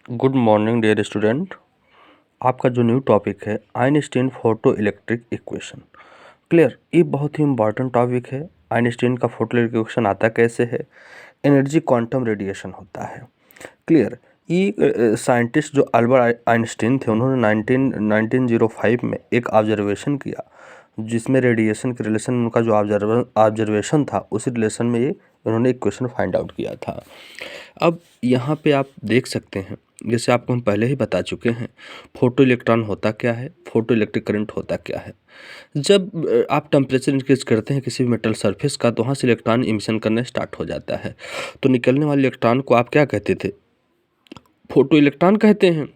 Good morning dear student. आपका जो new topic है Einstein photo electric equation. Clear, ये बहुत ही इंपॉर्टेंट टॉपिक है। आइंस्टीन का फोटो इलेक्ट्रिक इक्वेशन आता कैसे है? एनर्जी क्वांटम रेडिएशन होता है। क्लियर, ये साइंटिस्ट जो अल्बर्ट आइंस्टीन थे उन्होंने 1905 में एक ऑब्जर्वेशन किया जिसमें रेडिएशन के रिलेशन उनका जो ऑब्जर्वेशन था उसी रिलेशन में ये उन्होंने इक्वेशन फाइंड आउट किया था। अब यहाँ पे आप देख सकते हैं, जैसे आपको हम पहले ही बता चुके हैं, फोटो इलेक्ट्रॉन होता क्या है, फोटो इलेक्ट्रिक करंट होता क्या है। जब आप टेम्परेचर इंक्रीज करते हैं किसी भी मेटल सरफेस का तो वहाँ से इलेक्ट्रॉन इमिशन करना स्टार्ट हो जाता है। तो निकलने वाले इलेक्ट्रॉन को आप क्या कहते थे? फोटो इलेक्ट्रॉन कहते हैं,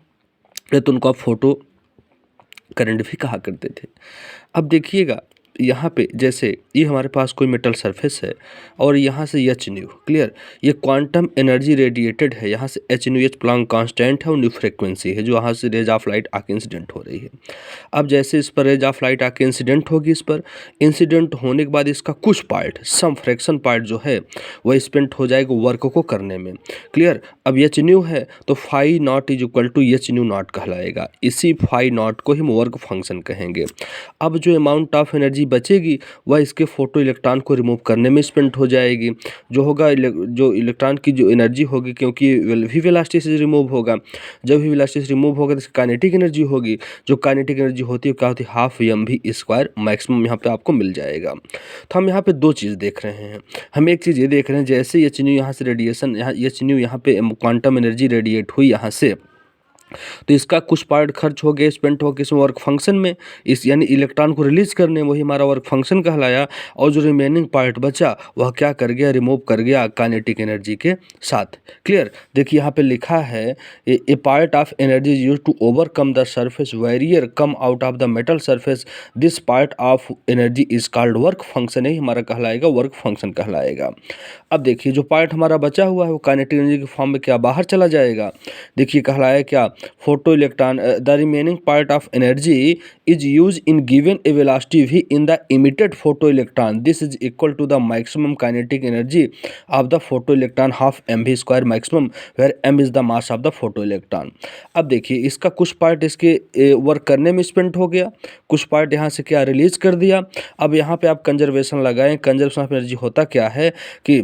या तो उनको आप फोटो करंट भी कहा करते थे। अब देखिएगा यहाँ पे जैसे ये हमारे पास कोई मेटल सरफेस है और यहाँ से एच न्यू, क्लियर, ये क्वांटम एनर्जी रेडिएटेड है। यहाँ से H new H Planck constant है और न्यू फ्रीक्वेंसी है जो यहाँ से रेज ऑफ लाइट आके इंसिडेंट हो रही है। अब जैसे इस पर रेज ऑफ लाइट आके इंसिडेंट होगी, इस पर इंसिडेंट होने के बाद इसका कुछ पार्ट, सम फ्रैक्शन पार्ट जो है वह स्पेंट हो जाएगा वर्क को करने में। क्लियर, अब एच न्यू है तो phi naught is equal to h nu naught कहलाएगा। इसी फाई नॉट को हम वर्क फंक्शन कहेंगे। अब जो अमाउंट ऑफ एनर्जी बचेगी वह इसके फोटो इलेक्ट्रॉन को रिमूव करने में स्पेंड हो जाएगी। जो होगा जो इलेक्ट्रॉन की जो एनर्जी होगी, क्योंकि वी वेलोसिटी से रिमूव होगा, जब भी वेलोसिटी से रिमूव होगा तो इसकी काइनेटिक एनर्जी होगी। जो काइनेटिक एनर्जी होती है क्या होती है? Half m v square maximum यहाँ पे आपको मिल जाएगा। तो हम यहाँ पे दो चीज़ देख रहे हैं। हम एक चीज़ ये देख रहे हैं, जैसे एच न्यू यहाँ से रेडिएशन, यहाँ एच न्यू यहाँ पे क्वांटम एनर्जी रेडिएट हुई यहाँ से, तो इसका कुछ पार्ट खर्च हो गया, स्पेंट हो गया किस वर्क फंक्शन में, इस यानी इलेक्ट्रॉन को रिलीज करने, वही हमारा वर्क फंक्शन कहलाया। और जो रिमेनिंग पार्ट बचा वह क्या कर गया? रिमूव कर गया काइनेटिक एनर्जी के साथ। क्लियर, देखिए यहाँ पे लिखा है a part of energy use to overcome the surface barrier come out of the metal surface, this part of energy is called work function. ही हमारा कहलाएगा वर्क फंक्शन कहलाएगा। अब देखिए जो पार्ट हमारा बचा हुआ है वो काइनेटिक एनर्जी के फॉर्म में क्या बाहर चला जाएगा? देखिए कहलाया क्या? Photo electron the remaining part of energy is use in given a velocity v in the emitted photo electron, this is equal to the maximum kinetic energy of the photo electron half m v square maximum, where m is the mass of the photo electron. अब देखिए इसका कुछ part इसके work करने में spend हो गया, कुछ पार्ट यहाँ से क्या रिलीज कर दिया। अब यहाँ पे आप कंजर्वेशन लगाएं। कंजर्वेशन ऑफ एनर्जी होता क्या है कि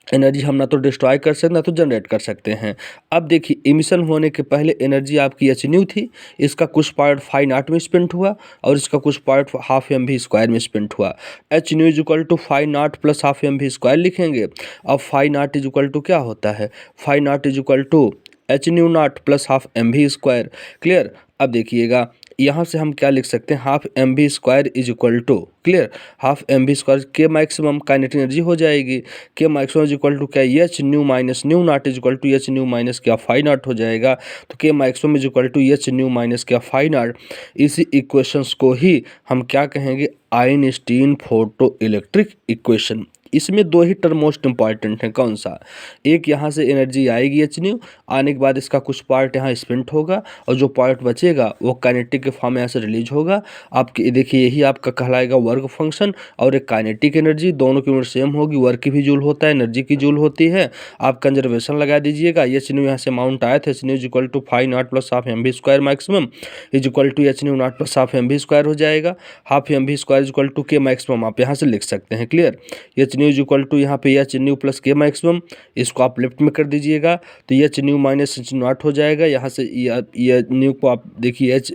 एनर्जी हम ना तो डिस्ट्रॉय कर सकते ना तो जनरेट कर सकते हैं। अब देखिए इमिशन होने के पहले एनर्जी आपकी एच न्यू थी, इसका कुछ पार्ट फाई नॉट में स्पेंड हुआ और इसका कुछ part half m v square में स्पेंड हुआ। H nu is equal to phi naught plus half m v square लिखेंगे। अब phi naught is equal to क्या होता है? Phi naught is equal to h nu naught plus half m v square. Clear, अब देखिएगा यहाँ से हम क्या लिख सकते हैं? Half m v square is equal to, clear, half m v square के मैक्सिमम काइनेटिक एनर्जी हो जाएगी। K maximum is equal to क्या? H nu minus nu naught is equal to h nu minus क्या? Phi naught हो जाएगा। तो K maximum is equal to h nu minus क्या? Phi naught. इसी equations को ही हम क्या कहेंगे? Einstein photo electric equation. इसमें दो ही टर्म मोस्ट इंपॉर्टेंट हैं। कौन सा? एक यहाँ से एनर्जी आएगी एच न्यू, आने के बाद इसका कुछ पार्ट यहाँ स्पेंट होगा और जो पार्ट बचेगा वो काइनेटिक के फॉर्म में यहाँ से रिलीज होगा। आपकी देखिए यही आपका कहलाएगा वर्क फंक्शन। और एक काइनेटिक एनर्जी, दोनों की यूनिट सेम होगी, वर्क की भी जूल होता है, एनर्जी की जूल होती है। आप कंजर्वेशन लगा दीजिएगा। एच न्यू यहाँ से अमाउंट आया था, h nu is equal to phi naught plus half m v square maximum is equal to h nu naught plus half m v square हो जाएगा। Half m v square is equal to K maximum आप यहाँ से लिख सकते हैं। Clear, h nu is equal to यहाँ पे h nu plus K maximum, इसको आप लेफ्ट में कर दीजिएगा तो h nu minus h not हो जाएगा। यहाँ से ये न्यू को आप देखिए एच,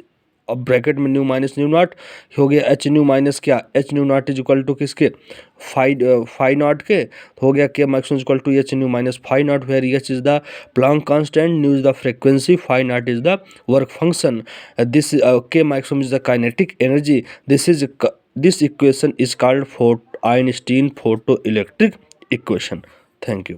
अब ब्रैकेट में न्यू माइनस न्यू नॉट हो गया। एच न्यू माइनस क्या? H nu naught is equal to किसके? फाई नॉट के, हो गया K maximum equal to h nu minus phi naught, where h is the Planck constant, nu is the frequency, phi naught is the work function, this K maximum is the kinetic energy. This equation is called Einstein photo electric equation. Thank you.